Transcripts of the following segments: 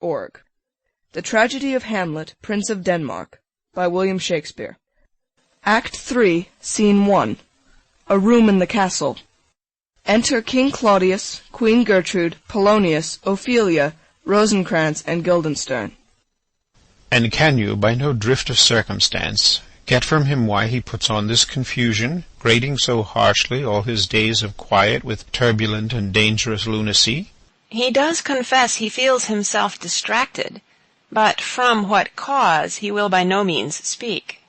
Hamlet.org. The Tragedy of Hamlet, Prince of Denmark, by William Shakespeare. Act 3, Scene 1. A room in the castle. Enter King Claudius, Queen Gertrude, Polonius, Ophelia, Rosencrantz, and Guildenstern. And can you, by no drift of circumstance, get from him why he puts on this confusion, grating so harshly all his days of quiet with turbulent and dangerous lunacy? He does confess he feels himself distracted, but from what cause he will by no means speak.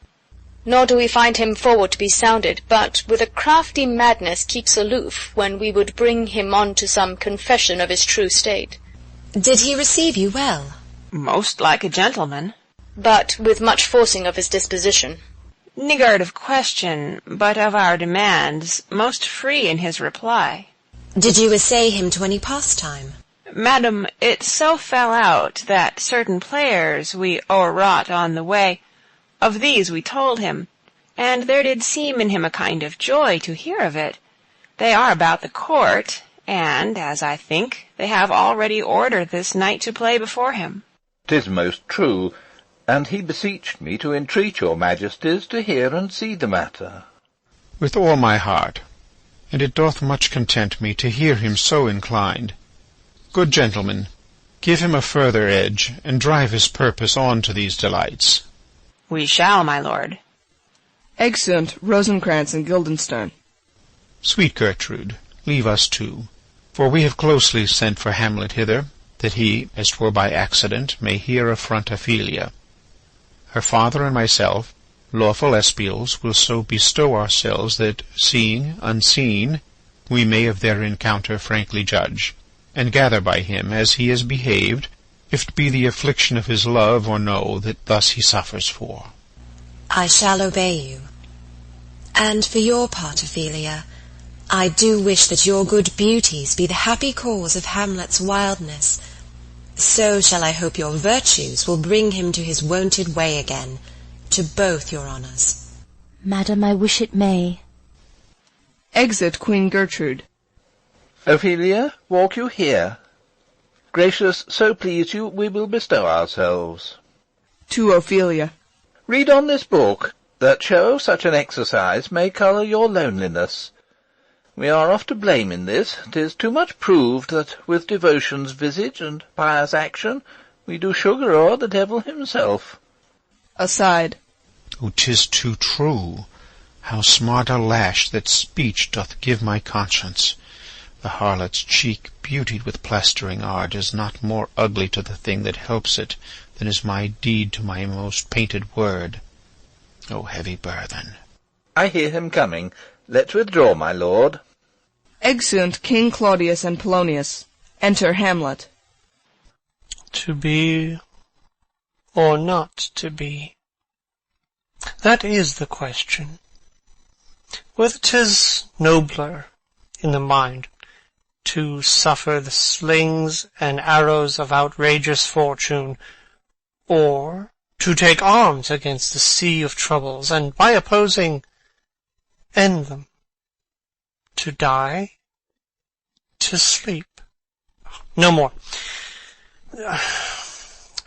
Nor do we find him forward to be sounded, but with a crafty madness keeps aloof when we would bring him on to some confession of his true state. Did he receive you well? Most like a gentleman. But with much forcing of his disposition. Niggard of question, but of our demands, most free in his reply. Did you essay him to any pastime? Madam, it so fell out that certain players we o'erwrought on the way, of these we told him, and there did seem in him a kind of joy to hear of it. They are about the court, and, as I think, they have already ordered this knight to play before him. 'Tis most true, and he beseeched me to entreat your majesties to hear and see the matter. With all my heart, and it doth much content me to hear him so inclined. Good gentlemen, give him a further edge, and drive his purpose on to these delights. We shall, my lord. Exeunt Rosencrantz and Guildenstern. Sweet Gertrude, leave us too, for we have closely sent for Hamlet hither, that he, as 'twere by accident, may here affront Ophelia. Her father and myself, lawful espials, will so bestow ourselves that, seeing unseen, we may of their encounter frankly judge, and gather by him as he has behaved, if it be the affliction of his love or no that thus he suffers for. I shall obey you. And for your part, Ophelia, I do wish that your good beauties be the happy cause of Hamlet's wildness. So shall I hope your virtues will bring him to his wonted way again, to both your honours. Madam, I wish it may. Exit Queen Gertrude. Ophelia, walk you here. Gracious, so please you, we will bestow ourselves. To Ophelia. Read on this book, that show such an exercise may colour your loneliness. We are oft to blame in this. 'Tis too much proved that with devotion's visage and pious action we do sugar o'er the devil himself. Aside. Oh, 'tis too true. How smart a lash that speech doth give my conscience! The harlot's cheek, beautied with plastering art, is not more ugly to the thing that helps it than is my deed to my most painted word. O heavy burthen! I hear him coming. Let's withdraw, my lord. Exeunt King Claudius and Polonius. Enter Hamlet. To be or not to be? That is the question. Whether 'tis nobler in the mind to suffer the slings and arrows of outrageous fortune, or to take arms against the sea of troubles, and by opposing end them, to die, to sleep, no more,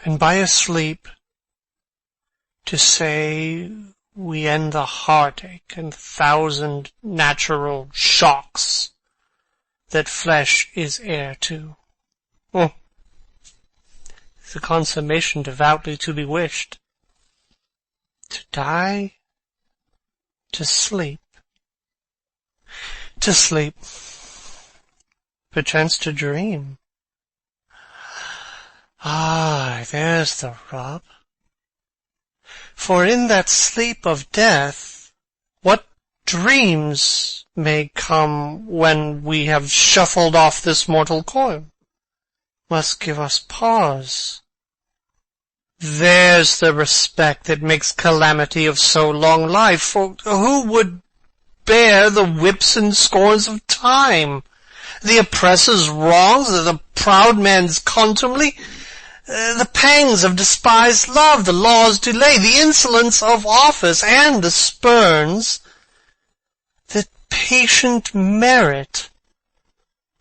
and by a sleep to say we end the heartache and 1,000 natural shocks that flesh is heir to. Oh, the consummation devoutly to be wished. To die, to sleep, perchance to dream. Ah, there's the rub. For in that sleep of death, what dreams may come when we have shuffled off this mortal coil, must give us pause. There's the respect that makes calamity of so long life, for who would bear the whips and scorns of time, the oppressor's wrongs, the proud man's contumely, the pangs of despised love, the law's delay, the insolence of office, and the spurns, the patient merit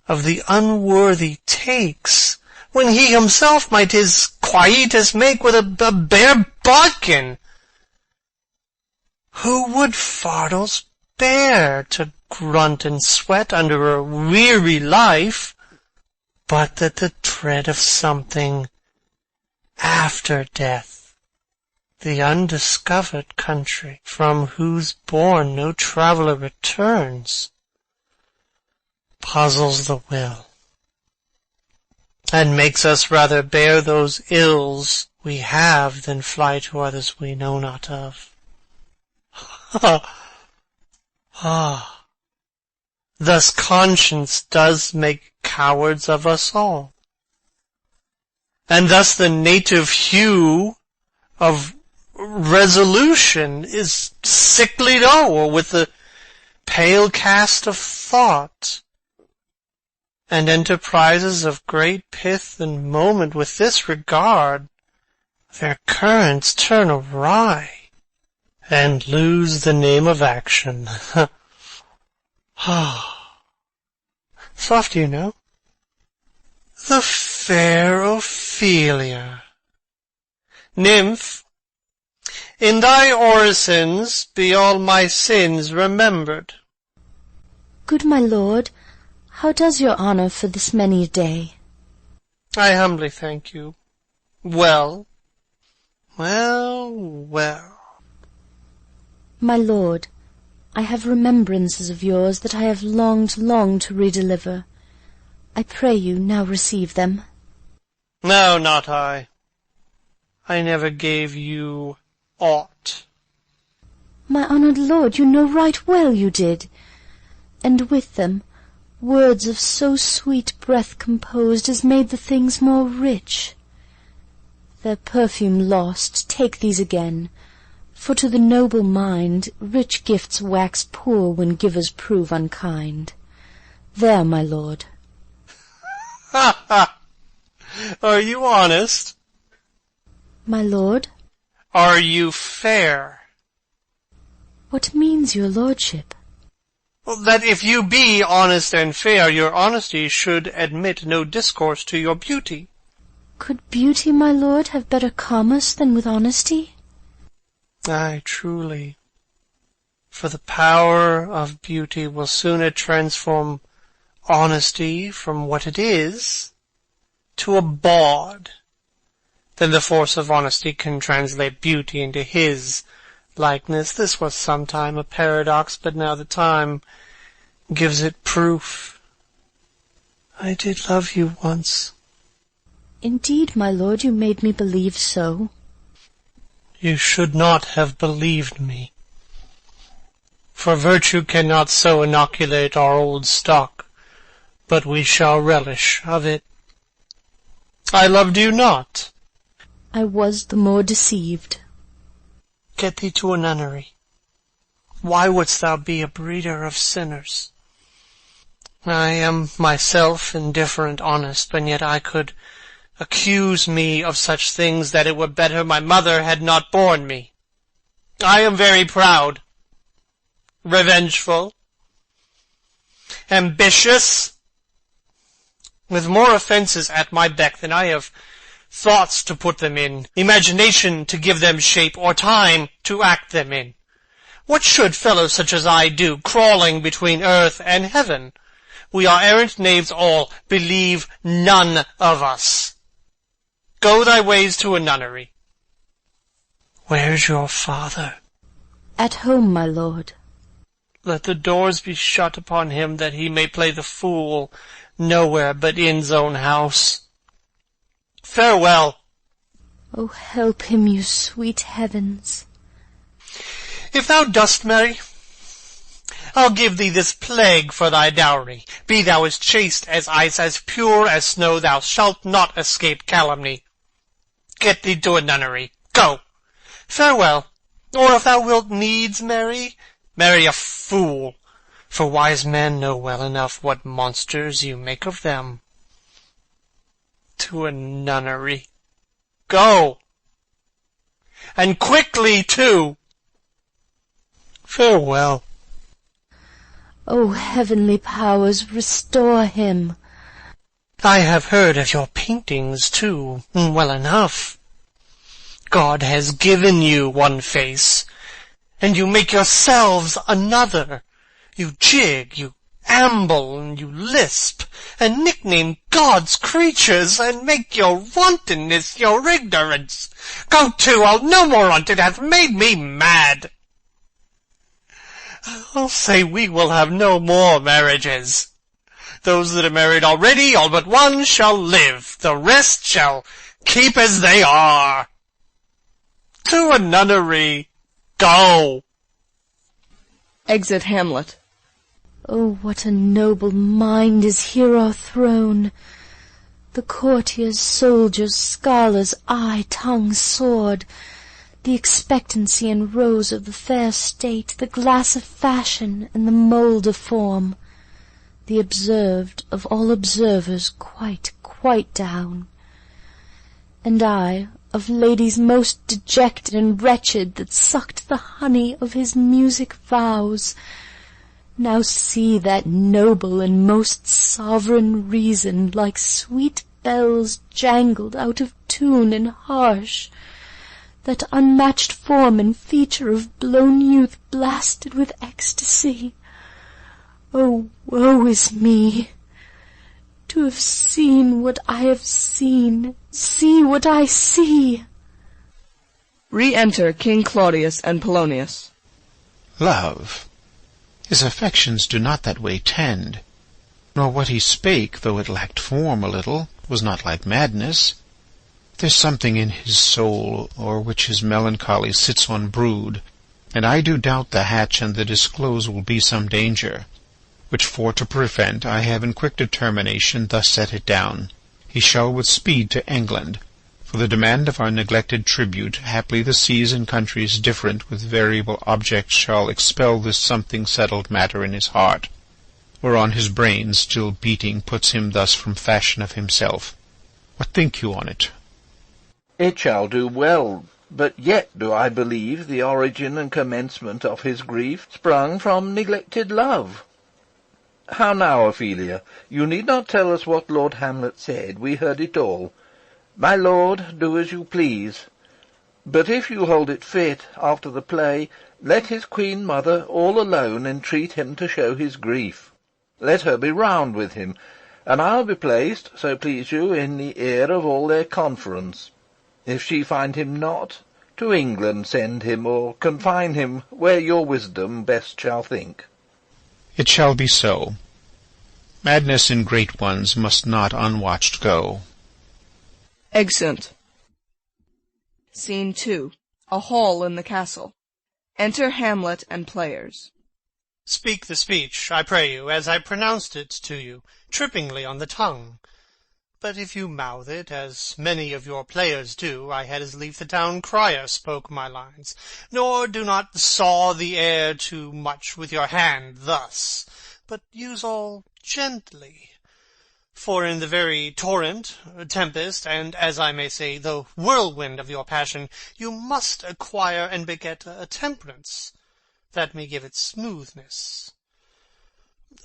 of the unworthy takes, when he himself might his quietus make with a bare bodkin? Who would fardels bear to grunt and sweat under a weary life, but that the dread of something after death, the undiscovered country, from whose bourne no traveller returns, puzzles the will, and makes us rather bear those ills we have than fly to others we know not of. Thus conscience does make cowards of us all, and thus the native hue of resolution is sicklied o'er with the pale cast of thought, and enterprises of great pith and moment with this regard, their currents turn awry, and lose the name of action. Soft, you know. The fair Ophelia. Nymph, in thy orisons be all my sins remembered. Good my lord, how does your honour for this many a day? I humbly thank you. Well, well, well. My lord, I have remembrances of yours that I have longed long to redeliver. I pray you now receive them. No, not I. I never gave you aught. My honoured lord, you know right well you did. And with them, words of so sweet breath composed as made the things more rich. Their perfume lost, take these again, for to the noble mind rich gifts wax poor when givers prove unkind. There, my lord. Ha ha! Are you honest? My lord? Are you fair? What means your lordship? Well, that if you be honest and fair, your honesty should admit no discourse to your beauty. Could beauty, my lord, have better commerce than with honesty? Ay, truly. For the power of beauty will sooner transform honesty from what it is to a bawd than the force of honesty can translate beauty into his likeness. This was sometime a paradox, but now the time gives it proof. I did love you once. Indeed, my lord, you made me believe so. You should not have believed me, for virtue cannot so inoculate our old stock, but we shall relish of it. I loved you not. I was the more deceived. Get thee to a nunnery. Why wouldst thou be a breeder of sinners? I am myself indifferent honest, and yet I could accuse me of such things that it were better my mother had not borne me. I am very proud, revengeful, ambitious, with more offences at my beck than I have thoughts to put them in, imagination to give them shape, or time to act them in. What should fellows such as I do, crawling between earth and heaven? We are errant knaves all, believe none of us. Go thy ways to a nunnery. Where's your father? At home, my lord. Let the doors be shut upon him, that he may play the fool nowhere but in's own house. Farewell. Oh, help him, you sweet heavens. If thou dost marry, I'll give thee this plague for thy dowry. Be thou as chaste as ice, as pure as snow, thou shalt not escape calumny. Get thee to a nunnery. Go. Farewell. Or if thou wilt needs marry, marry a fool, for wise men know well enough what monsters you make of them. To a nunnery. Go. And quickly, too. Farewell. O heavenly powers, restore him. I have heard of your paintings, too, well enough. God has given you one face, and you make yourselves another. You jig, you amble, and you lisp, and nickname God's creatures, and make your wantonness your ignorance. Go to, I'll no more on't, it hath made me mad. I'll say we will have no more marriages. Those that are married already, all but one, shall live. The rest shall keep as they are. To a nunnery. Go. Exit Hamlet. Oh, what a noble mind is here o'erthrown! The courtiers, soldiers, scholars, eye, tongue, sword, the expectancy and rose of the fair state, the glass of fashion and the mould of form, the observed of all observers quite down. And I, of ladies most dejected and wretched, that sucked the honey of his music vows, now see that noble and most sovereign reason like sweet bells jangled out of tune and harsh, that unmatched form and feature of blown youth blasted with ecstasy. Oh, woe is me! To have seen what I have seen, see what I see. Re-enter King Claudius and Polonius. Love, his affections do not that way tend, nor what he spake, though it lacked form a little, was not like madness. There's something in his soul, o'er which his melancholy sits on brood, and I do doubt the hatch and the disclose will be some danger, which for to prevent I have in quick determination thus set it down. He shall with speed to England, for the demand of our neglected tribute, haply the seas and countries different with variable objects shall expel this something settled matter in his heart, whereon his brain still beating puts him thus from fashion of himself. What think you on it? It shall do well, but yet do I believe the origin and commencement of his grief sprung from neglected love. How now, Ophelia? You need not tell us what Lord Hamlet said. We heard it all. My lord, do as you please. But if you hold it fit, after the play, let his queen mother all alone entreat him to show his grief. Let her be round with him, and I'll be placed, so please you, in the ear of all their conference. If she find him not, to England send him, or confine him where your wisdom best shall think. It shall be so. Madness in great ones must not unwatched go. Exeunt. Scene 2. A hall in the castle. Enter Hamlet and players. Speak the speech, I pray you, as I pronounced it to you, trippingly on the tongue. But if you mouth it, as many of your players do, I had as lief the town crier spoke my lines. Nor do not saw the air too much with your hand thus, but use all gently. For in the very torrent, tempest, and, as I may say, the whirlwind of your passion, you must acquire and beget a temperance, that may give it smoothness.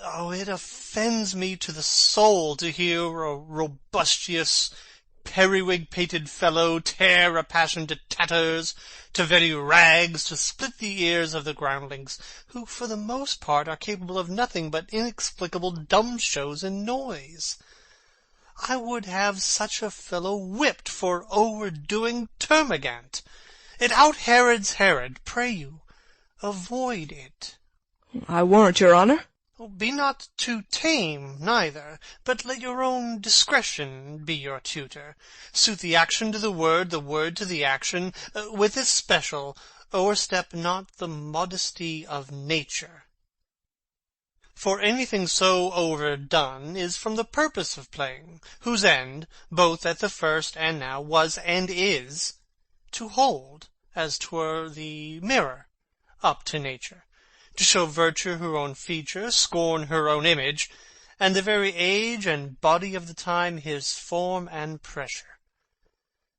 Oh, it offends me to the soul to hear a robustious, periwig-pated fellow tear a passion to tatters, to very rags, to split the ears of the groundlings, who for the most part are capable of nothing but inexplicable dumb shows and noise. I would have such a fellow whipped for overdoing termagant. It out-Herods Herod, pray you, avoid it. I warrant your honour. Be not too tame, neither, but let your own discretion be your tutor. Suit the action to the word to the action, with especial, o'erstep not the modesty of nature. For anything so overdone is from the purpose of playing, whose end, both at the first and now, was and is, to hold, as 'twere the mirror, up to nature, to show virtue her own feature, scorn her own image, and the very age and body of the time his form and pressure.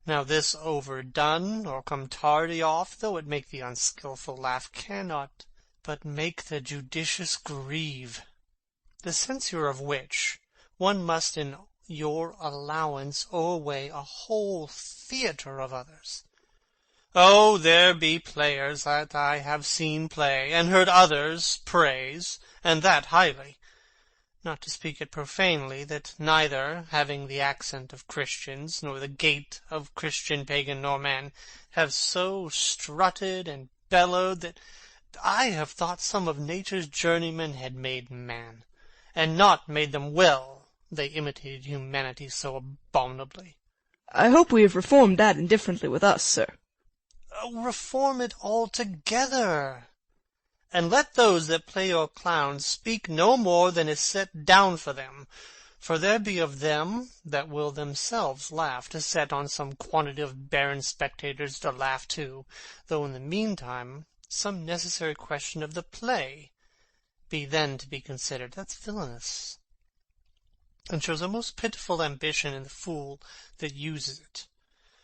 Now this overdone, or come tardy off, though it make the unskilful laugh, cannot but make the judicious grieve, the censure of which one must in your allowance o'erweigh a whole theatre of others. Oh, there be players that I have seen play, and heard others praise, and that highly. Not to speak it profanely, that neither, having the accent of Christians, nor the gait of Christian pagan nor man, have so strutted and bellowed that I have thought some of nature's journeymen had made man, and not made them well, they imitated humanity so abominably. I hope we have reformed that indifferently with us, sir. Reform it altogether, and let those that play your clowns speak no more than is set down for them, for there be of them that will themselves laugh to set on some quantity of barren spectators to laugh too, though in the meantime some necessary question of the play be then to be considered. That's villainous, and shows a most pitiful ambition in the fool that uses it.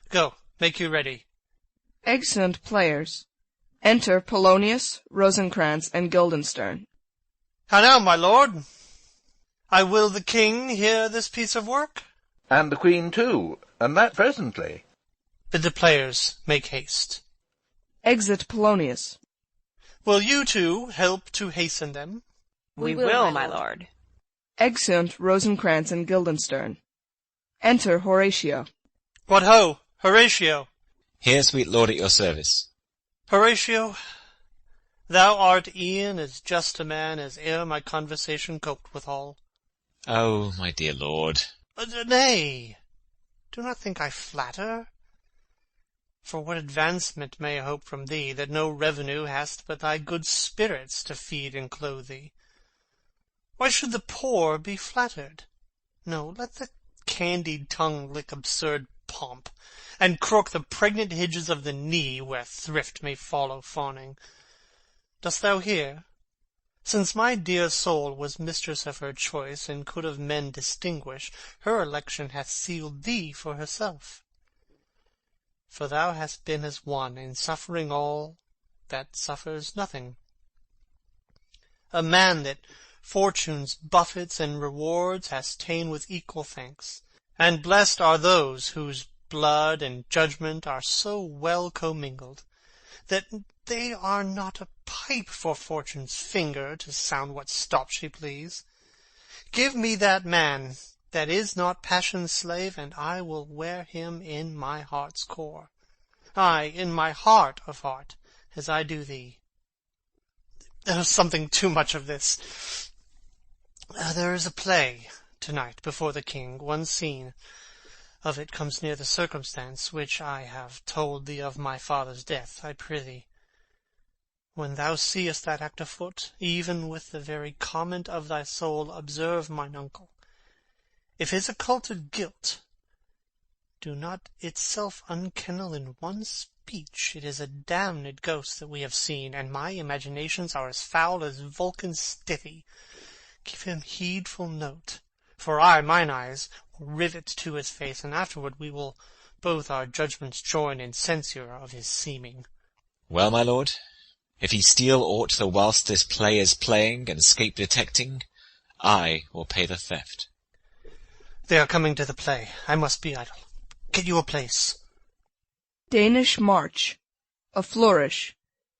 Go, make you ready. Excellent players. Enter Polonius, Rosencrantz, and Guildenstern. How now, my lord? I will the king hear this piece of work? And the Queen too, and that presently. Bid the players make haste. Exit Polonius. Will you two help to hasten them? We will, my lord. Exeunt Rosencrantz and Guildenstern. Enter Horatio. What ho, Horatio! Here, sweet lord, at your service. Horatio, thou art e'en as just a man as e'er my conversation coped withal. Oh, my dear lord. Nay, do not think I flatter. For what advancement may I hope from thee, that no revenue hast but thy good spirits to feed and clothe thee? Why should the poor be flattered? No, let the candied tongue lick absurd pomp, and crook the pregnant hinges of the knee where thrift may follow fawning. Dost thou hear? Since my dear soul was mistress of her choice, and could of men distinguish, her election hath sealed thee for herself. For thou hast been as one, in suffering all that suffers nothing. A man that fortune's buffets and rewards hast ta'en with equal thanks, and blessed are those whose blood and judgment are so well commingled, that they are not a pipe for fortune's finger to sound what stop she please. Give me that man that is not passion's slave, and I will wear him in my heart's core, aye, in my heart of heart, as I do thee. There's something too much of this. There is a play to-night before the king. One scene of it comes near the circumstance which I have told thee of my father's death. I prithee, when thou seest that act afoot, even with the very comment of thy soul, observe mine uncle. If his occulted guilt do not itself unkennel in one speech, it is a damned ghost that we have seen, and my imaginations are as foul as Vulcan's stithy. Give him heedful note, for mine eyes, will rivet to his face, and afterward we will both our judgments join in censure of his seeming. Well, my lord, if he steal aught the whilst this play is playing, and escape detecting, I will pay the theft. They are coming to the play. I must be idle. Get you a place. Danish March. A flourish.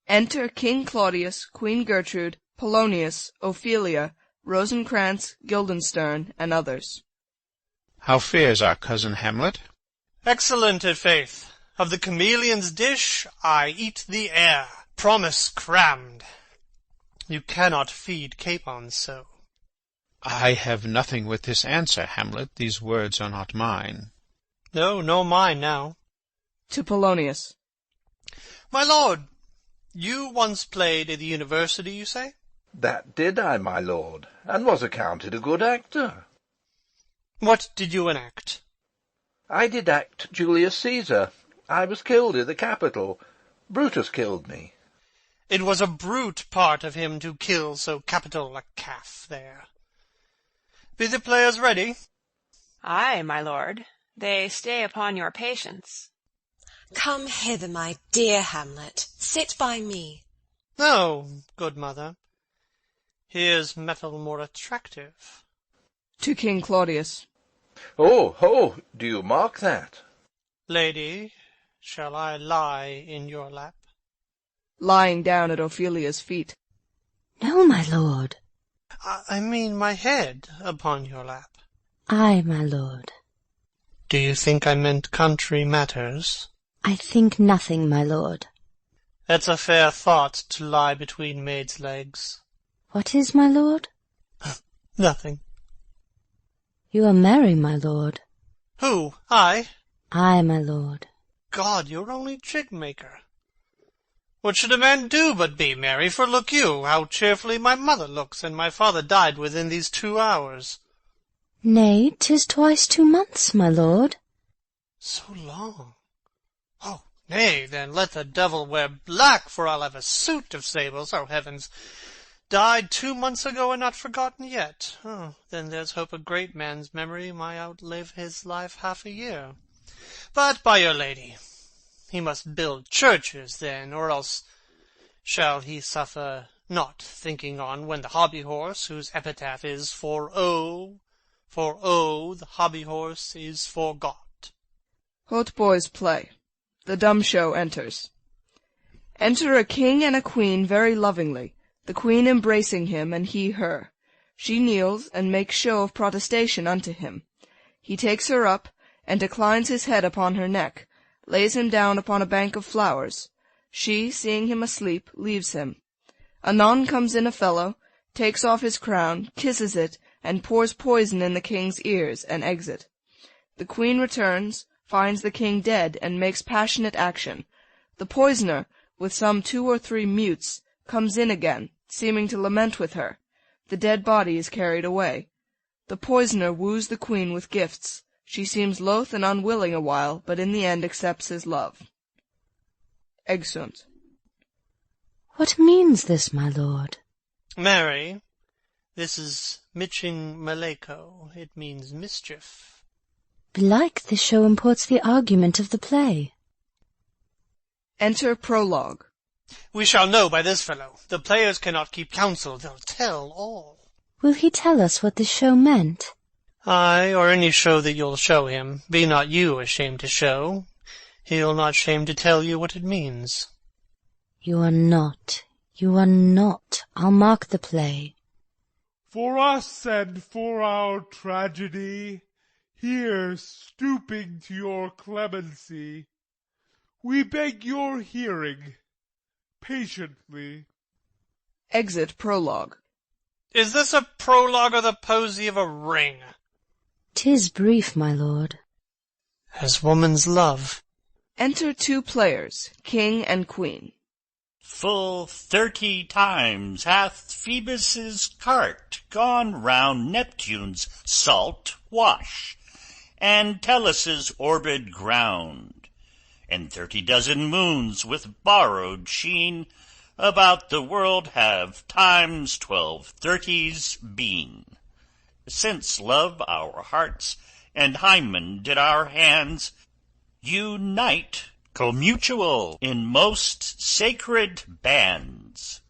Enter King Claudius, Queen Gertrude, Polonius, Ophelia, Rosencrantz, Guildenstern, and others. How fares our cousin Hamlet? Excellent, i' faith. Of the chameleon's dish I eat the air, promise crammed. You cannot feed capons so. I have nothing with this answer, Hamlet. These words are not mine. No, nor mine now. To Polonius. My lord, you once played at the university, you say? That did I, my lord, and was accounted a good actor. What did you enact? I did act Julius Caesar. I was killed i' the Capitol. Brutus killed me. It was a brute part of him to kill so capital a calf there. Be the players ready? Ay, my lord. They stay upon your patience. Come hither, my dear Hamlet. Sit by me. No, good mother. Here's metal more attractive. To King Claudius. Oh, do you mark that? Lady, shall I lie in your lap? Lying down at Ophelia's feet. No, my lord. I mean my head upon your lap. Ay, my lord. Do you think I meant country matters? I think nothing, my lord. It's a fair thought to lie between maids' legs. What is, my lord? Nothing. You are merry, my lord. Who? I? Ay, my lord. God, you're only jig-maker. What should a man do but be merry? For look you, how cheerfully my mother looks, and my father died within these 2 hours. Nay, 'tis twice 2 months, my lord. So long. Oh, nay, then let the devil wear black, for I'll have a suit of sables. Oh, heavens! Died 2 months ago and not forgotten yet. Oh, then there's hope a great man's memory may outlive his life half a year. But, by your lady, he must build churches then, or else shall he suffer not thinking on when the hobby-horse, whose epitaph is for oh, the hobby-horse is forgot. Hautboys play. The dumb show enters. Enter a king and a queen very lovingly, the queen embracing him, and he her. She kneels, and makes show of protestation unto him. He takes her up, and declines his head upon her neck, lays him down upon a bank of flowers. She, seeing him asleep, leaves him. Anon comes in a fellow, takes off his crown, kisses it, and pours poison in the king's ears, and exit. The queen returns, finds the king dead, and makes passionate action. The poisoner, with some 2 or 3 mutes, comes in again, seeming to lament with her. The dead body is carried away. The poisoner woos the queen with gifts. She seems loath and unwilling a while, but in the end accepts his love. Exeunt. What means this, my lord? Mary, this is Mitching Maleko. It means mischief. Belike this show imports the argument of the play. Enter Prologue. We shall know by this fellow. The players cannot keep counsel. They'll tell all. Will he tell us what this show meant? Ay, or any show that you'll show him. Be not you ashamed to show. He'll not shame to tell you what it means. You are not. I'll mark the play. For us and for our tragedy, here stooping to your clemency, we beg your hearing, patiently. Exit Prologue. Is this a prologue or the posy of a ring? 'Tis brief, my lord. As woman's love. Enter 2 players, king and queen. Full 30 times hath Phoebus's cart gone round Neptune's salt wash, and Tellus' orbed ground, and 30 dozen moons with borrowed sheen about the world have times 12 30s been, since love our hearts and Hymen did our hands unite commutual in most sacred bands.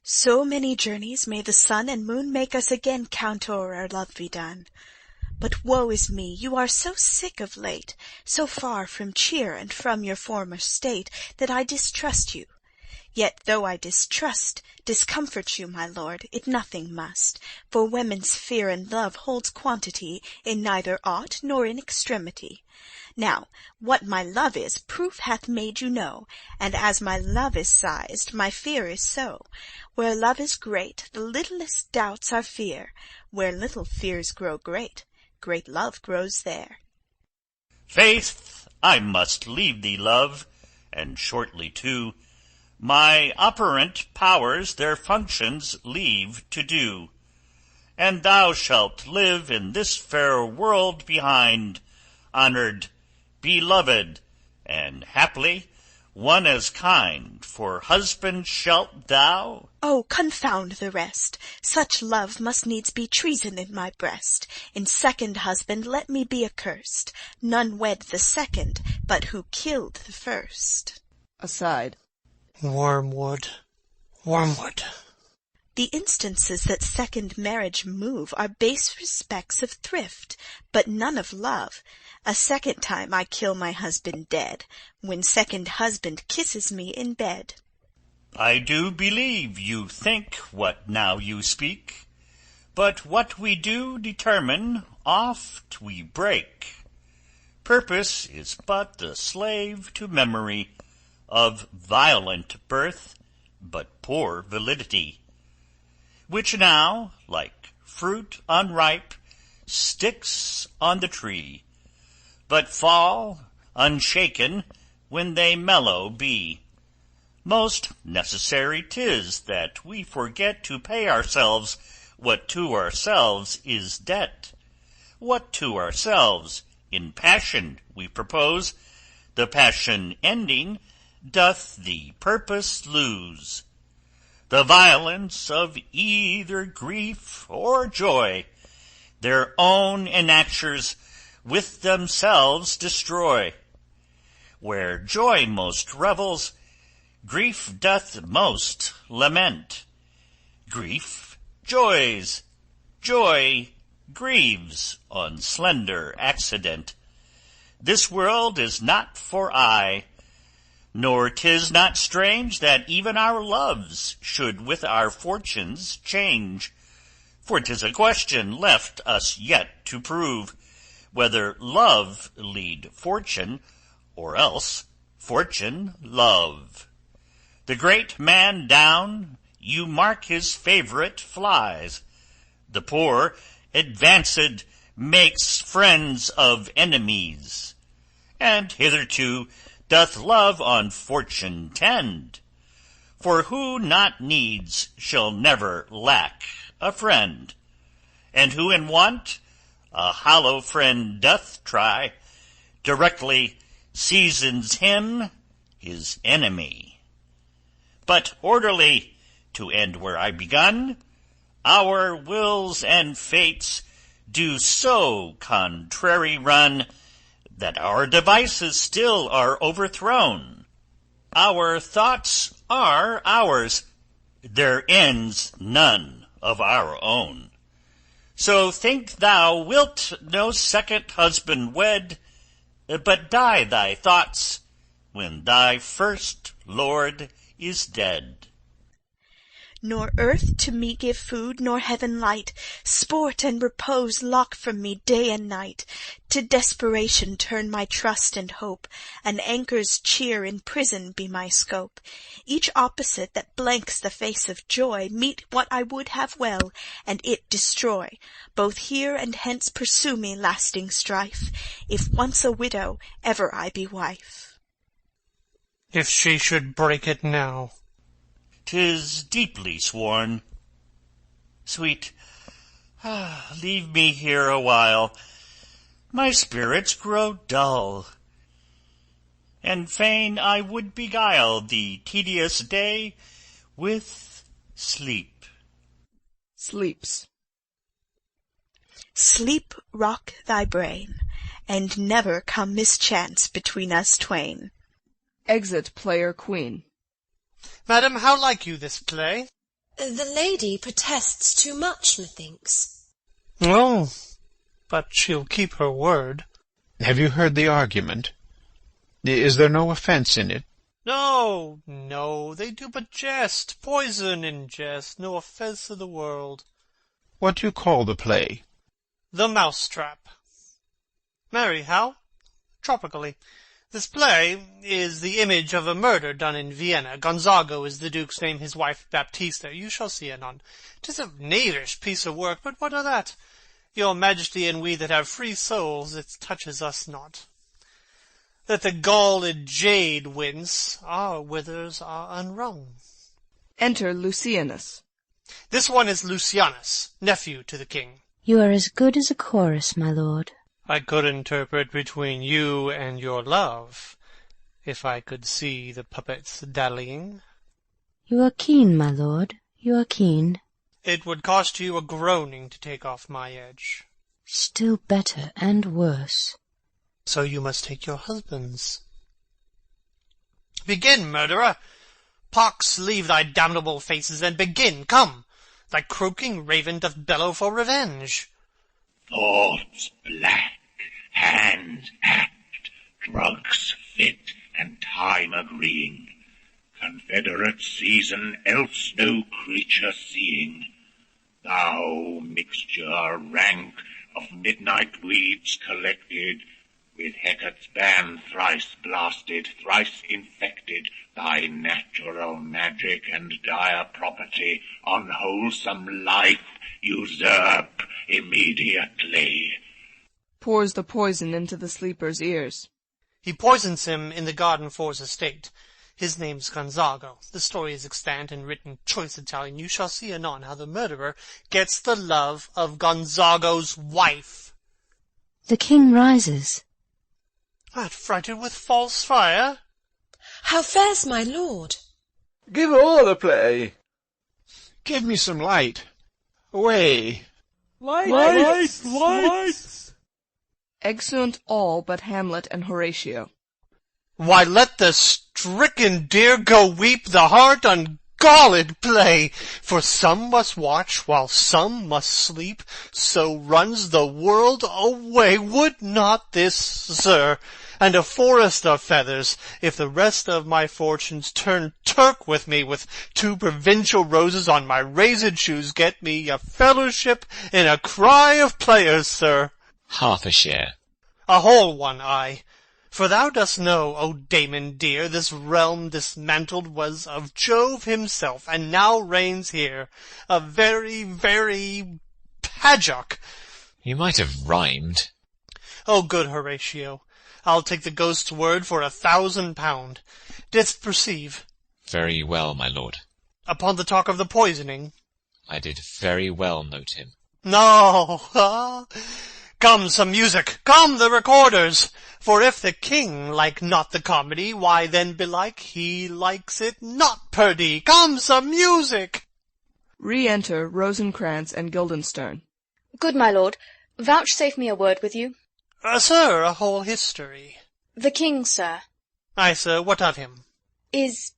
So many journeys may the sun and moon make us again count o'er our love be done. But woe is me, you are so sick of late, so far from cheer and from your former state, that I distrust you. Yet though I discomfort you, my lord, it nothing must, for women's fear and love holds quantity in neither aught nor in extremity. Now, what my love is, proof hath made you know, and as my love is sized, my fear is so. Where love is great, the littlest doubts are fear. Where little fears grow great, great love grows there. Faith, I must leave thee, love, and shortly too. My operant powers their functions leave to do, and thou shalt live in this fair world behind, honoured, beloved, and haply one as kind, for husband shalt thou. Oh, confound the rest! Such love must needs be treason in my breast. In second husband let me be accursed. None wed the second, but who killed the first. Aside. Wormwood. The instances that second marriage move are base respects of thrift, but none of love. A second time I kill my husband dead, when second husband kisses me in bed. I do believe you think what now you speak, but what we do determine oft we break. Purpose is but the slave to memory, of violent birth, but poor validity, which now, like fruit unripe, sticks on the tree, but fall unshaken when they mellow be. Most necessary 'tis that we forget to pay ourselves what to ourselves is debt. What to ourselves in passion we propose, the passion ending, doth the purpose lose. The violence of either grief or joy their own enactures with themselves destroy. Where joy most revels, grief doth most lament. Grief joys, joy grieves on slender accident. This world is not for aye, nor 'tis not strange that even our loves should with our fortunes change. For 'tis a question left us yet to prove, whether love lead fortune, or else fortune love. The great man down, you mark his favourite flies. The poor, advanced, makes friends of enemies. And hitherto doth love on fortune tend. For who not needs shall never lack a friend. And who in want a hollow friend doth try, directly seasons him his enemy. But orderly, to end where I begun, our wills and fates do so contrary run, that our devices still are overthrown. Our thoughts are ours, their ends none of our own. So think thou wilt no second husband wed, but die thy thoughts when thy first lord is dead. Nor earth to me give food, nor heaven light, sport and repose lock from me day and night. To desperation turn my trust and hope, an anchor's cheer in prison be my scope. Each opposite that blanks the face of joy, meet what I would have well, and it destroy. Both here and hence pursue me lasting strife, if once a widow, ever I be wife. If she should break it now, 'tis deeply sworn. Sweet, leave me here a while. My spirits grow dull, and fain I would beguile the tedious day with sleep. Sleeps. Sleep rock thy brain, and never come mischance between us twain. Exit player queen. Madam, how like you this play? The lady protests too much, methinks. Oh, but she'll keep her word. Have you heard the argument? Is there no offence in it? No, no, they do but jest, poison in jest, no offence of the world. What do you call the play? The Mousetrap. Marry, how? Tropically. This play is the image of a murder done in Vienna. Gonzago is the Duke's name, his wife Baptista. You shall see anon. 'Tis a knavish piece of work, but what of that? Your Majesty and we that have free souls, it touches us not. Let the galled jade wince, our withers are unwrung. Enter Lucianus. This one is Lucianus, nephew to the king. You are as good as a chorus, my lord. I could interpret between you and your love, if I could see the puppets dallying. You are keen, my lord, you are keen. It would cost you a groaning to take off my edge. Still better and worse. So you must take your husband's. Begin, murderer! Pox leave thy damnable faces, and begin, come! Thy croaking raven doth bellow for revenge. Thoughts black, hands act, drugs fit, and time agreeing, confederate season else no creature seeing, thou mixture rank of midnight weeds collected, with Hecate's ban thrice blasted, thrice infected, thy natural magic and dire property, unwholesome life, usurp immediately. Pours the poison into the sleeper's ears. He poisons him in the garden for his estate. His name's Gonzago. The story is extant and written choice Italian. You shall see anon how the murderer gets the love of Gonzago's wife. The king rises. Art frighted with false fire? How fares my lord? Give all a play. Give me some light. Away. Lights! Exeunt all but Hamlet and Horatio. Why, let the stricken deer go weep, the heart ungalled play. For some must watch, while some must sleep, so runs the world away. Would not this, sir, and a forest of feathers, if the rest of my fortunes turn Turk with me, with 2 provincial roses on my razed shoes, get me a fellowship in a cry of players, sir? Half a share. A whole one, I. For thou dost know, O Damon dear, this realm dismantled was of Jove himself, and now reigns here a very, very padjock. You might have rhymed. O good Horatio, I'll take the ghost's word for £1,000. Didst perceive? Very well, my lord. Upon the talk of the poisoning? I did very well note him. No, Come, some music, come the recorders, for if the king like not the comedy, why then belike he likes it not, perdie. Come, some music. Re-enter Rosencrantz and Guildenstern. Good my lord, vouchsafe me a word with you. Sir, a whole history. The king, sir, Aye, sir, what of him? is,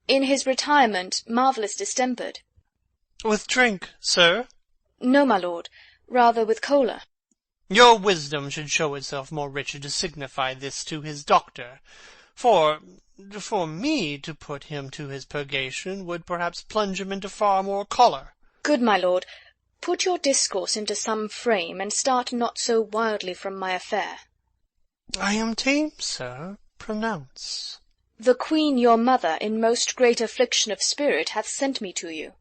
in his retirement, marvellous distempered. With drink, sir? No, my lord, rather with choler. Your wisdom should show itself more richer to signify this to his doctor. For me to put him to his purgation would perhaps plunge him into far more choler. Good my lord, put your discourse into some frame, and start not so wildly from my affair. I am tame, sir. Pronounce. The queen your mother, in most great affliction of spirit, hath sent me to you.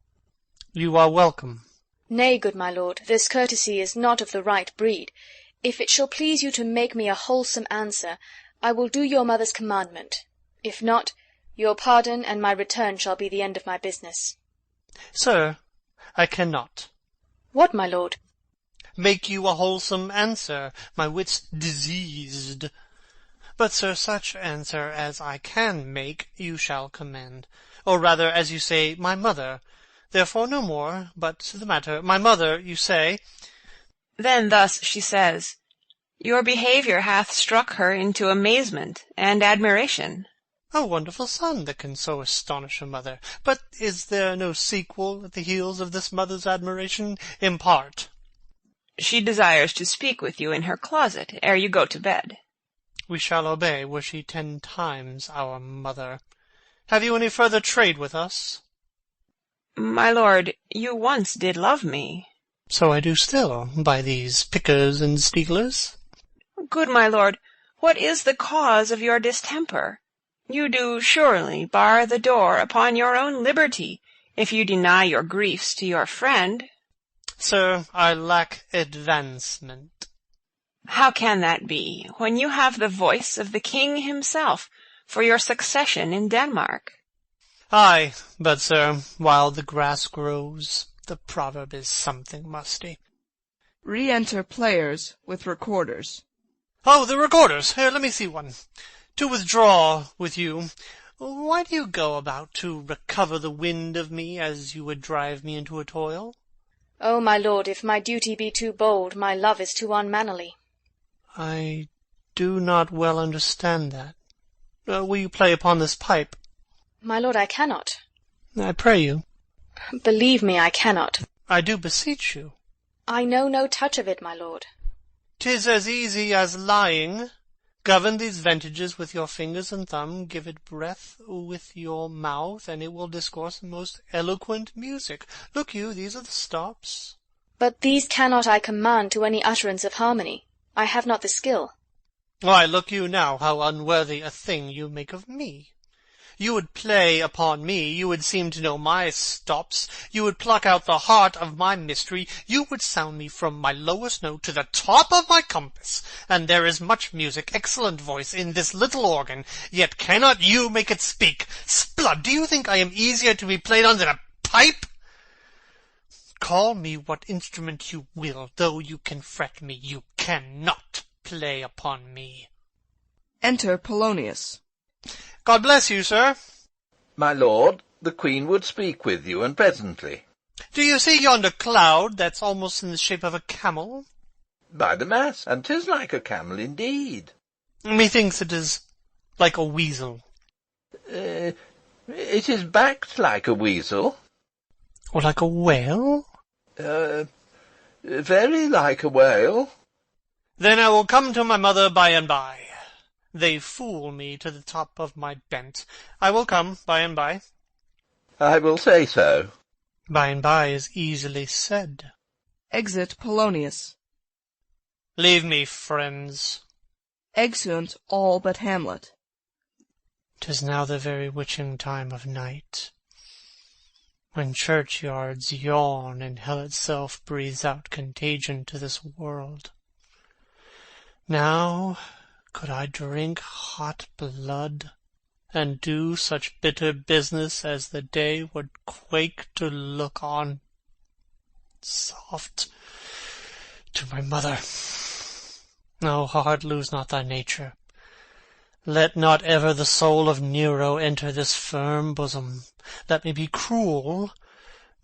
You are welcome. Nay, good my lord, this courtesy is not of the right breed. If it shall please you to make me a wholesome answer, I will do your mother's commandment. If not, your pardon and my return shall be the end of my business. Sir, I cannot. What, my lord? Make you a wholesome answer, my wit's diseased. But, sir, such answer as I can make you shall commend, or rather, as you say, my mother. Therefore no more, but to the matter. My mother, you say. Then thus she says, your behaviour hath struck her into amazement and admiration. A wonderful son that can so astonish a mother. But is there no sequel at the heels of this mother's admiration? Impart. She desires to speak with you in her closet ere you go to bed. We shall obey, were she 10 times our mother. Have you any further trade with us? My lord, you once did love me. So I do still, by these pickers and stealers. Good my lord, what is the cause of your distemper? You do surely bar the door upon your own liberty, if you deny your griefs to your friend. Sir, I lack advancement. How can that be, when you have the voice of the king himself for your succession in Denmark? Aye, but, sir, while the grass grows, the proverb is something musty. Re-enter players with recorders. Oh, the recorders! Here, let me see one. To withdraw with you, why do you go about to recover the wind of me, as you would drive me into a toil? Oh, my lord, if my duty be too bold, my love is too unmannerly. I do not well understand that. Will you play upon this pipe? My lord, I cannot. I pray you. Believe me, I cannot. I do beseech you. I know no touch of it, my lord. 'Tis as easy as lying. Govern these ventages with your fingers and thumb, give it breath with your mouth, and it will discourse most eloquent music. Look you, these are the stops. But these cannot I command to any utterance of harmony. I have not the skill. Why, look you now, how unworthy a thing you make of me. You would play upon me, you would seem to know my stops, you would pluck out the heart of my mystery, you would sound me from my lowest note to the top of my compass, and there is much music, excellent voice, in this little organ, yet cannot you make it speak. Splud, do you think I am easier to be played on than a pipe? Call me what instrument you will, though you can fret me, you cannot play upon me. Enter Polonius. God bless you, sir. My lord, the Queen would speak with you, and presently. Do you see yonder cloud that's almost in the shape of a camel? By the mass, and 'tis like a camel indeed. Methinks it is like a weasel. It is backed like a weasel. Or like a whale? Very like a whale. Then I will come to my mother by and by. They fool me to the top of my bent. I will come by and by. I will say so. By and by is easily said. Exit Polonius. Leave me, friends. Exeunt all but Hamlet. 'Tis now the very witching time of night, when churchyards yawn and hell itself breathes out contagion to this world. Now could I drink hot blood, and do such bitter business as the day would quake to look on. Soft to my mother. O heart, lose not thy nature. Let not ever the soul of Nero enter this firm bosom. Let me be cruel,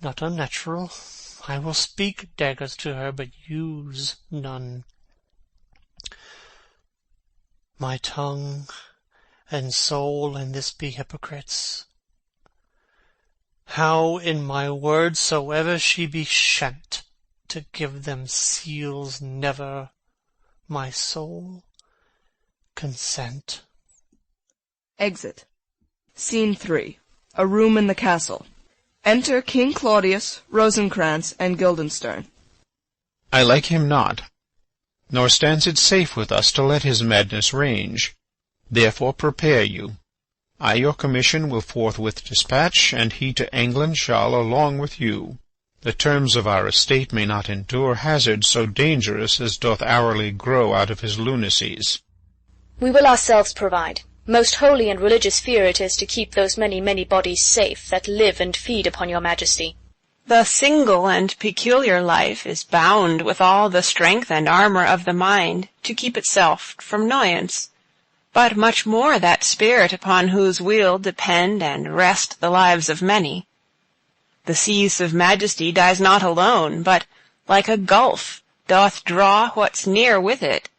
not unnatural. I will speak daggers to her, but use none. My tongue and soul in this be hypocrites. How in my words soever she be shent, to give them seals never, my soul consent. Exit. Scene 3. A room in the castle. Enter King Claudius, Rosencrantz, and Guildenstern. I like him not, nor stands it safe with us to let his madness range. Therefore prepare you. I your commission will forthwith dispatch, and he to England shall along with you. The terms of our estate may not endure hazard so dangerous as doth hourly grow out of his lunacies. We will ourselves provide. Most holy and religious fear it is to keep those many, many bodies safe that live and feed upon your majesty. The single and peculiar life is bound with all the strength and armour of the mind to keep itself from noyance, but much more that spirit upon whose weal depend and rest the lives of many. The cease of majesty dies not alone, but, like a gulf, doth draw what's near with it.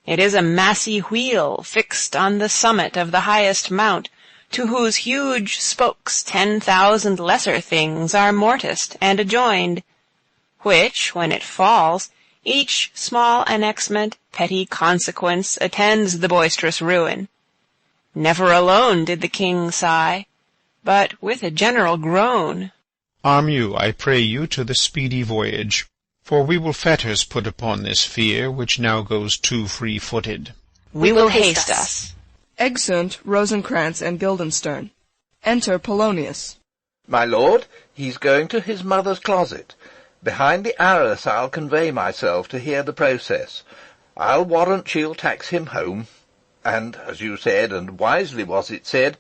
It is a massy wheel fixed on the summit of the highest mount, to whose huge spokes 10,000 lesser things are morticed and adjoined, which, when it falls, each small annexment, petty consequence, attends the boisterous ruin. Never alone did the king sigh, but with a general groan. Arm you, I pray you, to the speedy voyage, for we will fetters put upon this fear, which now goes too free-footed. We will haste us. Exeunt Rosencrantz and Guildenstern. Enter Polonius. My lord, he's going to his mother's closet. Behind the arras I'll convey myself to hear the process. I'll warrant she'll tax him home. And, as you said, and wisely was it said,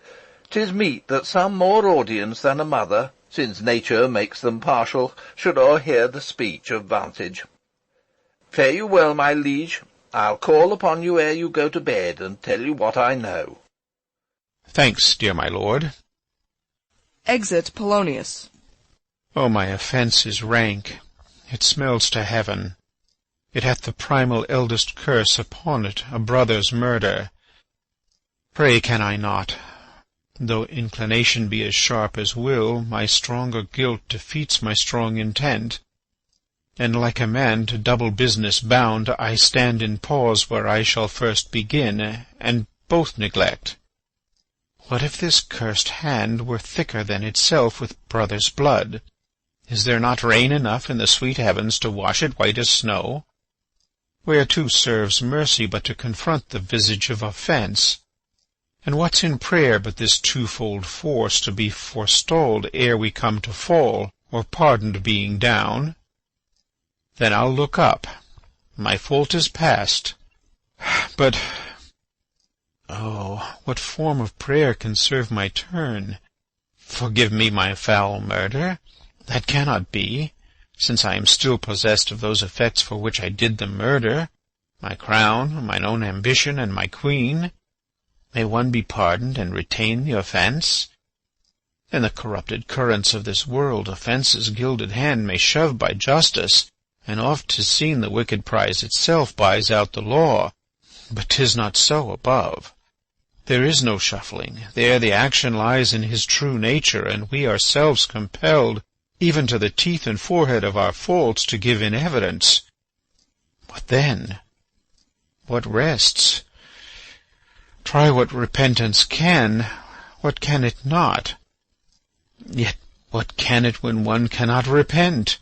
'tis meet that some more audience than a mother, since nature makes them partial, should o'erhear the speech of vantage. Fare you well, my liege. I'll call upon you ere you go to bed, and tell you what I know. Thanks, dear my lord. Exit Polonius. O my offence is rank. It smells to heaven. It hath the primal eldest curse upon it, a brother's murder. Pray can I not, though inclination be as sharp as will, my stronger guilt defeats my strong intent, and like a man to double business bound, I stand in pause where I shall first begin, and both neglect. What if this cursed hand were thicker than itself with brother's blood? Is there not rain enough in the sweet heavens to wash it white as snow? Whereto serves mercy but to confront the visage of offence? And what's in prayer but this twofold force to be forestalled ere we come to fall, or pardoned being down? Then I'll look up. My fault is past. But, oh, what form of prayer can serve my turn? Forgive me my foul murder. That cannot be, since I am still possessed of those effects for which I did the murder, my crown, mine own ambition, and my queen. May one be pardoned and retain the offence? In the corrupted currents of this world offence's gilded hand may shove by justice, and oft 'tis seen the wicked prize itself buys out the law. But 'tis not so above. There is no shuffling. There the action lies in his true nature, and we ourselves compelled, even to the teeth and forehead of our faults, to give in evidence. What then? What rests? Try what repentance can, what can it not? Yet what can it when one cannot repent?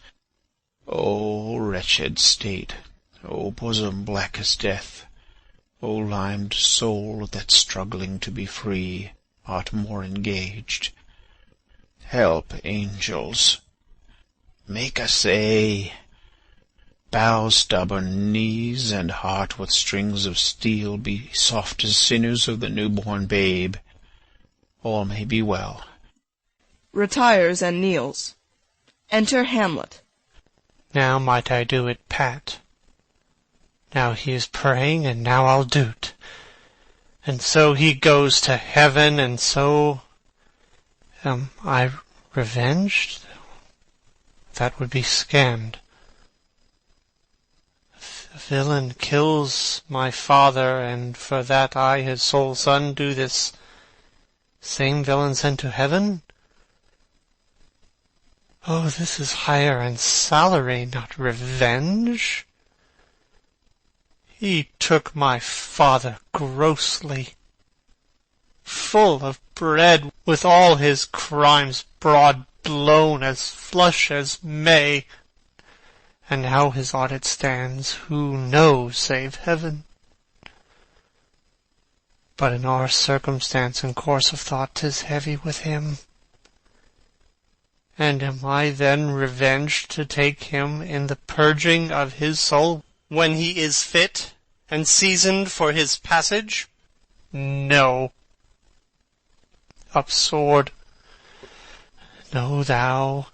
O wretched state! O bosom black as death! O limed soul, that struggling to be free art more engaged! Help, angels! Make essay! Bow stubborn knees, and heart with strings of steel be soft as sinews of the newborn babe. All may be well. Retires and kneels. Enter Hamlet. Now might I do it pat. Now he is praying, and now I'll do't. And so he goes to heaven, and so am I revenged? That would be scammed. The villain kills my father, and for that I, his sole son, do this same villain sent to heaven? Oh, this is hire and salary, not revenge. He took my father grossly, full of bread, with all his crimes broad blown as flush as May. And how his audit stands, who knows save heaven? But in our circumstance and course of thought 'tis heavy with him. And am I then revenged to take him in the purging of his soul, when he is fit and seasoned for his passage? No. Up sword. Know thou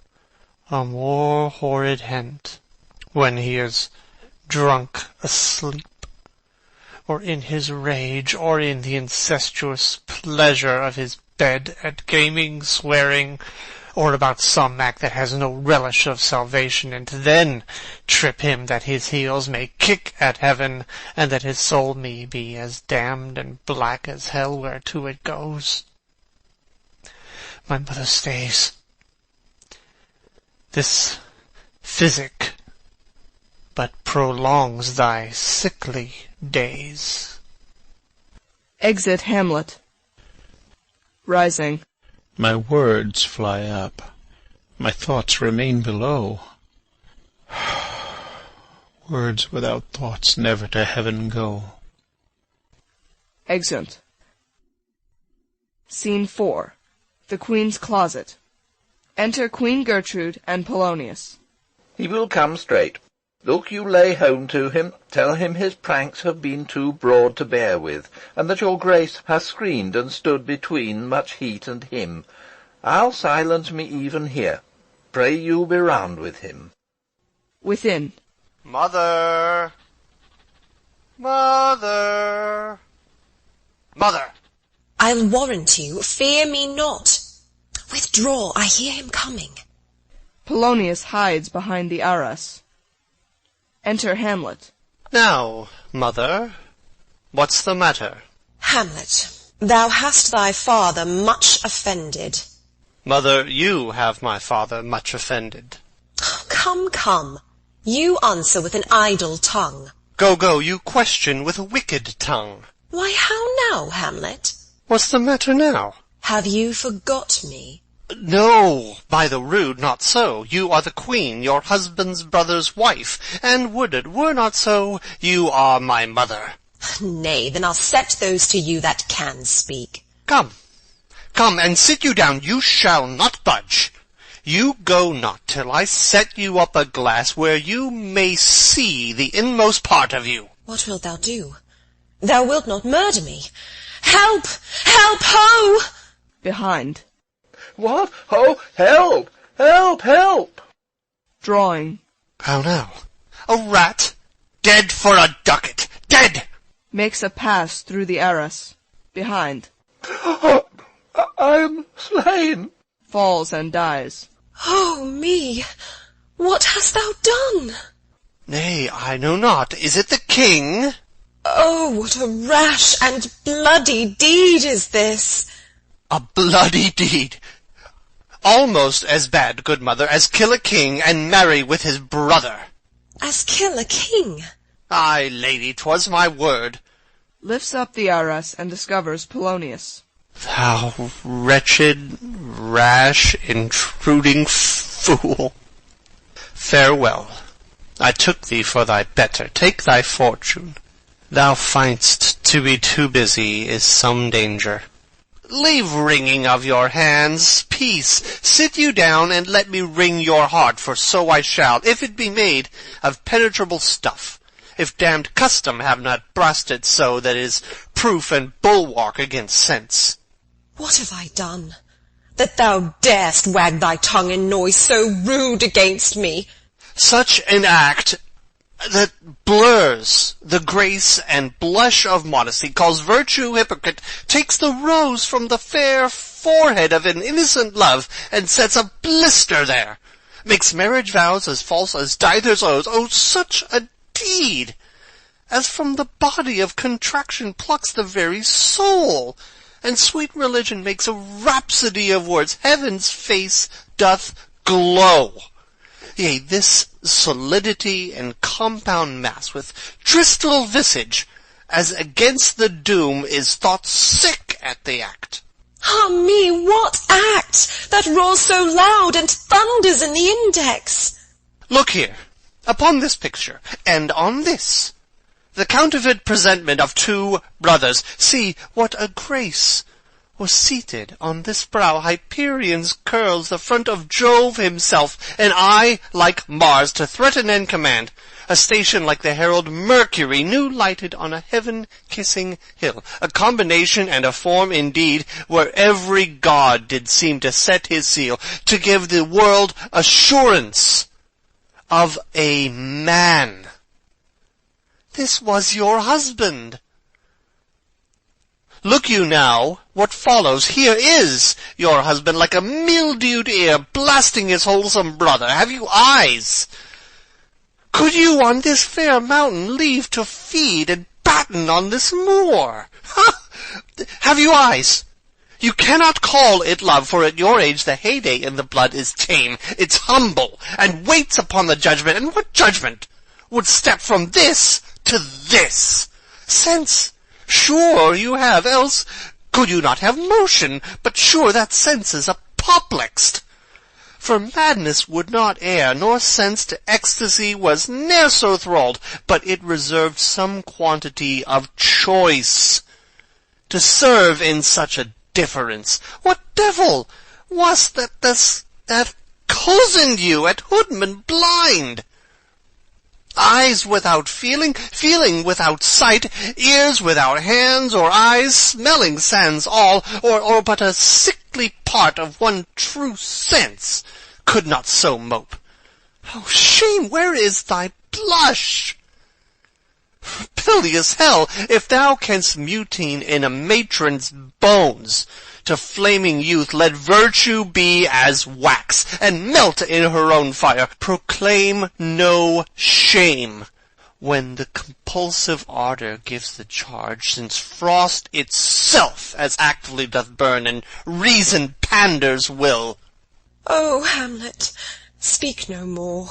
a more horrid hint, when he is drunk asleep, or in his rage, or in the incestuous pleasure of his bed, at gaming, swearing, or about some act that has no relish of salvation, and then trip him that his heels may kick at heaven, and that his soul may be as damned and black as hell whereto it goes. My mother stays. This physic but prolongs thy sickly days. Exit Hamlet. Rising. My words fly up. My thoughts remain below. Words without thoughts never to heaven go. Exeunt. Scene 4. The Queen's closet. Enter Queen Gertrude and Polonius. He will come straight. Look you lay home to him, tell him his pranks have been too broad to bear with, and that your grace has screened and stood between much heat and him. I'll silence me even here. Pray you be round with him. Within. Mother! Mother! Mother! I'll warrant you, fear me not. Withdraw, I hear him coming. Polonius hides behind the arras. Enter Hamlet. Now, mother, what's the matter? Hamlet, thou hast thy father much offended. Mother, you have my father much offended. Come, come. You answer with an idle tongue. Go, you question with a wicked tongue. Why, how now, Hamlet? What's the matter now? Have you forgot me? No, by the rood, not so. You are the queen, your husband's brother's wife, and would it were not so, you are my mother. Nay, then I'll set those to you that can speak. Come, and sit you down, you shall not budge. You go not till I set you up a glass where you may see the inmost part of you. What wilt thou do? Thou wilt not murder me. Help! Help, ho! Behind. What? Oh, help! Help! Help! Drawing. How now? A rat? Dead for a ducat! Dead! Makes a pass through the arras. Behind. Oh, I am slain. Falls and dies. Oh, me! What hast thou done? Nay, I know not. Is it the king? Oh, what a rash and bloody deed is this! A bloody deed! Almost as bad, good mother, as kill a king and marry with his brother. As kill a king? Ay, lady, 'twas my word. Lifts up the arras and discovers Polonius. Thou wretched, rash, intruding fool. Farewell. I took thee for thy better. Take thy fortune. Thou find'st to be too busy is some danger. Leave wringing of your hands. Peace. Sit you down, and let me wring your heart, for so I shall, if it be made of penetrable stuff, if damned custom have not brusted it so that it is proof and bulwark against sense. What have I done, that thou darest wag thy tongue in noise so rude against me? Such an act that blurs the grace and blush of modesty, calls virtue hypocrite, takes the rose from the fair forehead of an innocent love, and sets a blister there, makes marriage vows as false as divers oaths. Oh, such a deed, as from the body of contraction plucks the very soul, and sweet religion makes a rhapsody of words. Heaven's face doth glow. Yea, this solidity and compound mass, with tristal visage, as against the doom, is thought sick at the act. Ah me, what act, that roars so loud and thunders in the index? Look here, upon this picture, and on this, the counterfeit presentment of two brothers. See what a grace was seated on this brow. Hyperion's curls, the front of Jove himself, an eye like Mars to threaten and command, a station like the herald Mercury, new lighted on a heaven-kissing hill, a combination and a form indeed, where every god did seem to set his seal, to give the world assurance of a man. This was your husband. Look you now, what follows. Here is your husband, like a mildewed ear, blasting his wholesome brother. Have you eyes? Could you on this fair mountain leave to feed and batten on this moor? Ha! Have you eyes? You cannot call it love, for at your age the heyday in the blood is tame. It's humble, and waits upon the judgment. And what judgment would step from this to this? Sense, sure you have, else could you not have motion, but sure that sense is apoplexed. For madness would not err, nor sense to ecstasy was ne'er so thralled, but it reserved some quantity of choice to serve in such a difference. What devil was that cozened you at hoodman blind? Eyes without feeling, feeling without sight, ears without hands or eyes, smelling sans all, or but a sickly part of one true sense, could not so mope. Oh, shame, where is thy blush? Bilious hell, if thou canst mutine in a matron's bones to flaming youth, let virtue be as wax, and melt in her own fire. Proclaim no shame when the compulsive ardor gives the charge, since frost itself as actively doth burn, and reason panders will. Oh, Hamlet, speak no more,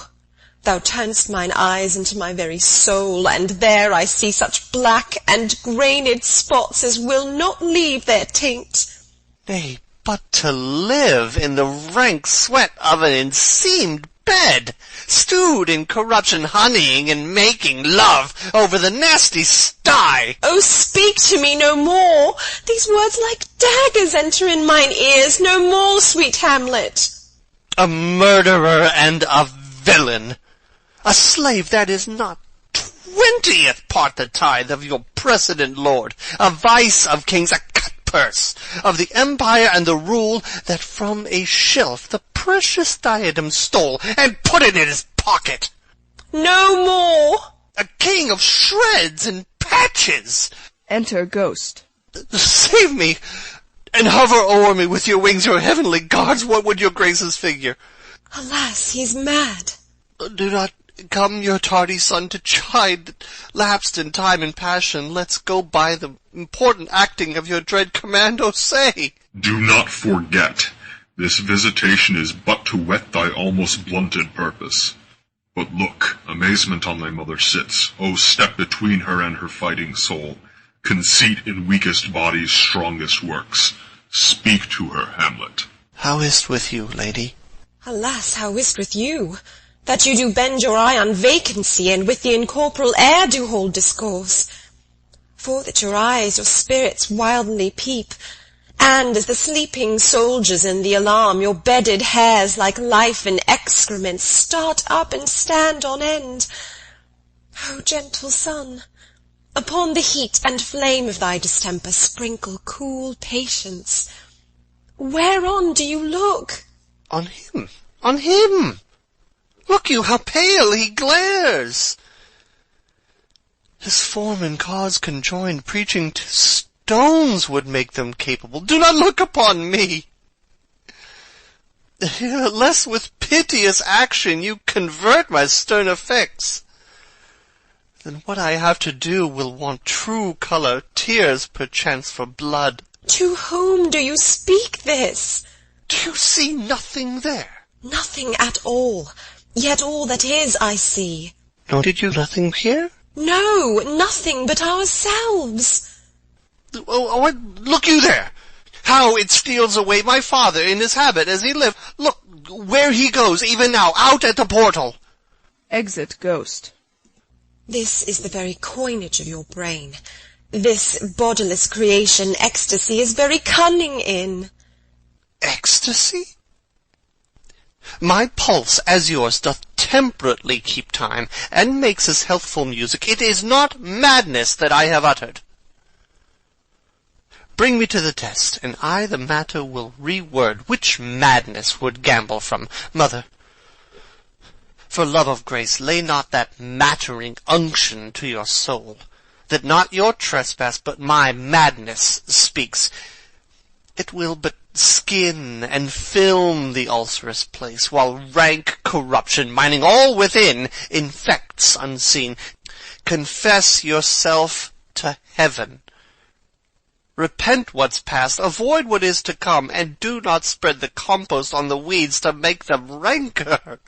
Thou turn'st mine eyes into my very soul, and there I see such black and grained spots as will not leave their taint. Nay, but to live in the rank sweat of an enseamed bed, stewed in corruption, honeying and making love over the nasty sty. Oh, speak to me no more. These words like daggers enter in mine ears. No more, sweet Hamlet. A murderer and a villain, a slave that is not 20th part the tithe of your precedent lord, a vice of kings, a cutpurse of the empire and the rule, that from a shelf the precious diadem stole and put it in his pocket. No more. A king of shreds and patches. Enter Ghost. Save me, and hover o'er me with your wings, your heavenly guards. What would your graces figure? Alas, he's mad. Do not come, your tardy son, to chide, lapsed in time and passion. Let's go by the important acting of your dread command, O say. Do not forget, this visitation is but to whet thy almost blunted purpose. But look, amazement on thy mother sits. O step between her and her fighting soul. Conceit in weakest body's strongest works. Speak to her, Hamlet. How is't with you, lady? Alas, how is't with you, that you do bend your eye on vacancy, and with the incorporeal air do hold discourse? For that your eyes, your spirits wildly peep, and as the sleeping soldiers in the alarm, your bedded hairs like life and excrement start up and stand on end. O gentle sun, upon the heat and flame of thy distemper sprinkle cool patience. Whereon do you look? On him, on him! Look you, how pale he glares! His form and cause conjoined, preaching to stones would make them capable. Do not look upon me! Lest with piteous action you convert my stern effects, then what I have to do will want true colour, tears perchance for blood. To whom do you speak this? Do you see nothing there? Nothing at all, yet all that is I see. Nor did you nothing hear? No, nothing but ourselves. Oh, look you there! How it steals away my father in his habit as he lived. Look where he goes, even now, out at the portal. Exit Ghost. This is the very coinage of your brain. This bodiless creation ecstasy is very cunning in. Ecstasy? My pulse, as yours, doth temperately keep time, and makes as healthful music. It is not madness that I have uttered. Bring me to the test, and I the matter will reword. Which madness would gamble from? Mother, for love of grace, lay not that mattering unction to your soul, that not your trespass, but my madness speaks. It will but skin and film the ulcerous place, while rank corruption, mining all within, infects unseen. Confess yourself to heaven. Repent what's past, avoid what is to come, and do not spread the compost on the weeds to make them ranker.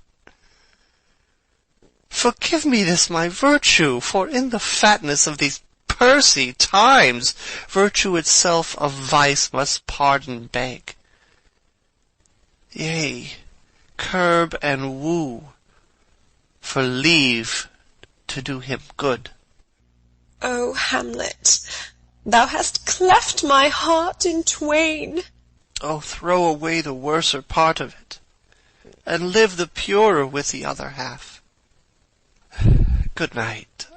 Forgive me this my virtue, for in the fatness of these pursy times, virtue itself of vice must pardon beg. Yea, curb and woo, for leave to do him good. O Hamlet, thou hast cleft my heart in twain. Oh, throw away the worser part of it, and live the purer with the other half. Good night.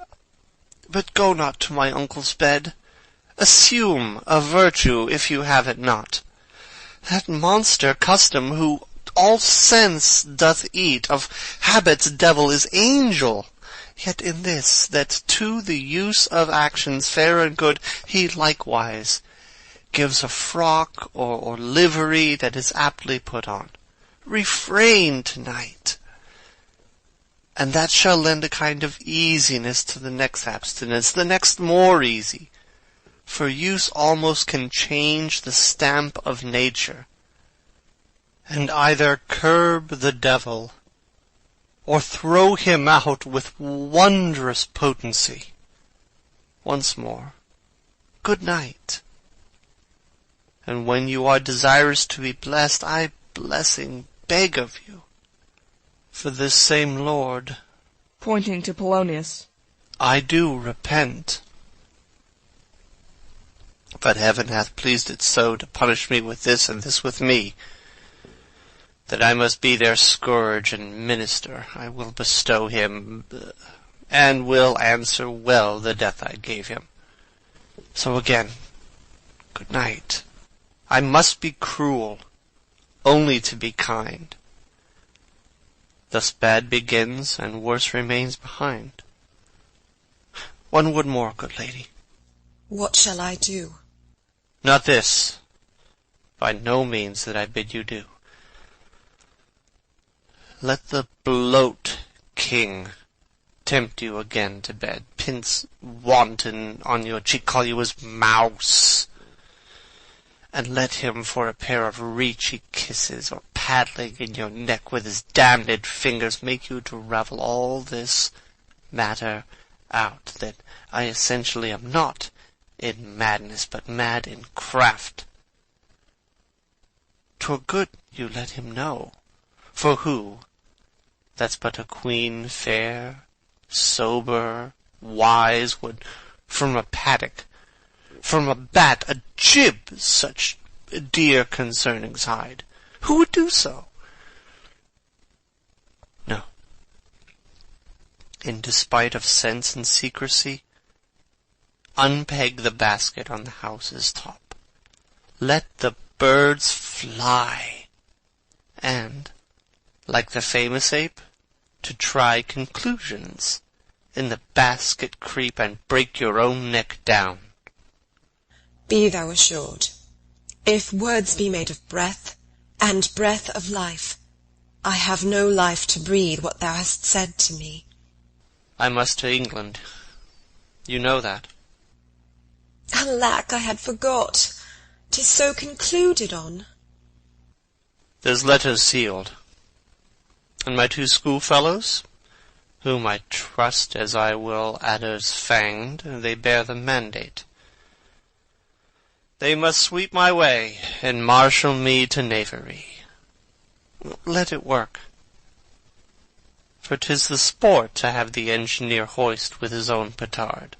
But go not to my uncle's bed. Assume a virtue if you have it not. That monster custom, who all sense doth eat, of habit's devil is angel. Yet in this, that to the use of actions fair and good he likewise gives a frock or livery that is aptly put on. Refrain tonight, and that shall lend a kind of easiness to the next abstinence, the next more easy. For use almost can change the stamp of nature, and either curb the devil or throw him out with wondrous potency. Once more, good night. And when you are desirous to be blessed, I blessing beg of you, for this same Lord, pointing to Polonius, I do repent. But heaven hath pleased it so to punish me with this and this with me, that I must be their scourge and minister. I will bestow him, and will answer well the death I gave him. So again, good night. I must be cruel, only to be kind. Thus bad begins, and worse remains behind. One word more, good lady. What shall I do? Not this, by no means that I bid you do. Let the bloat king tempt you again to bed, pince wanton on your cheek, call you his mouse, and let him for a pair of reechy kisses, or paddling in your neck with his damned fingers, make you to ravel all this matter out, that I essentially am not in madness, but mad in craft. 'Twere good you let him know, for who, that's but a queen fair, sober, wise, would from a paddock, from a bat, a jib, such dear concernings hide? Who would do so? No. In despite of sense and secrecy, unpeg the basket on the house's top. Let the birds fly, and, like the famous ape, to try conclusions, in the basket creep and break your own neck down. Be thou assured, if words be made of breath, and breath of life, I have no life to breathe what thou hast said to me. I must to England. You know that. Alack, I had forgot. 'Tis so concluded on. There's letters sealed. And my 2 schoolfellows, whom I trust as I will adders fanged, they bear the mandate. They must sweep my way, and marshal me to knavery. Let it work. For 'tis the sport to have the engineer hoist with his own petard.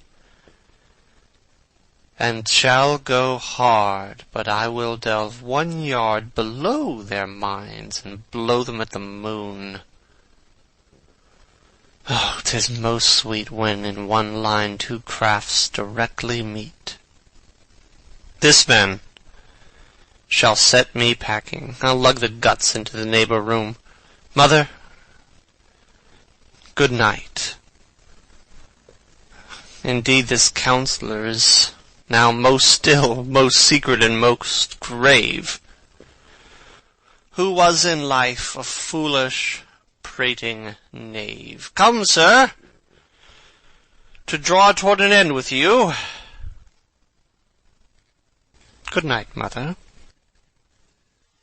And shall go hard, but I will delve 1 yard below their minds, and blow them at the moon. Oh, 'tis most sweet when in one line 2 crafts directly meet. This, then, shall set me packing. I'll lug the guts into the neighbor room. Mother, good night. Indeed, this counselor is now most still, most secret, and most grave, who was in life a foolish, prating knave. Come, sir, to draw toward an end with you. Good night, mother.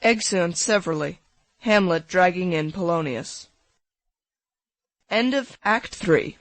Exeunt severally, Hamlet dragging in Polonius. End of Act 3.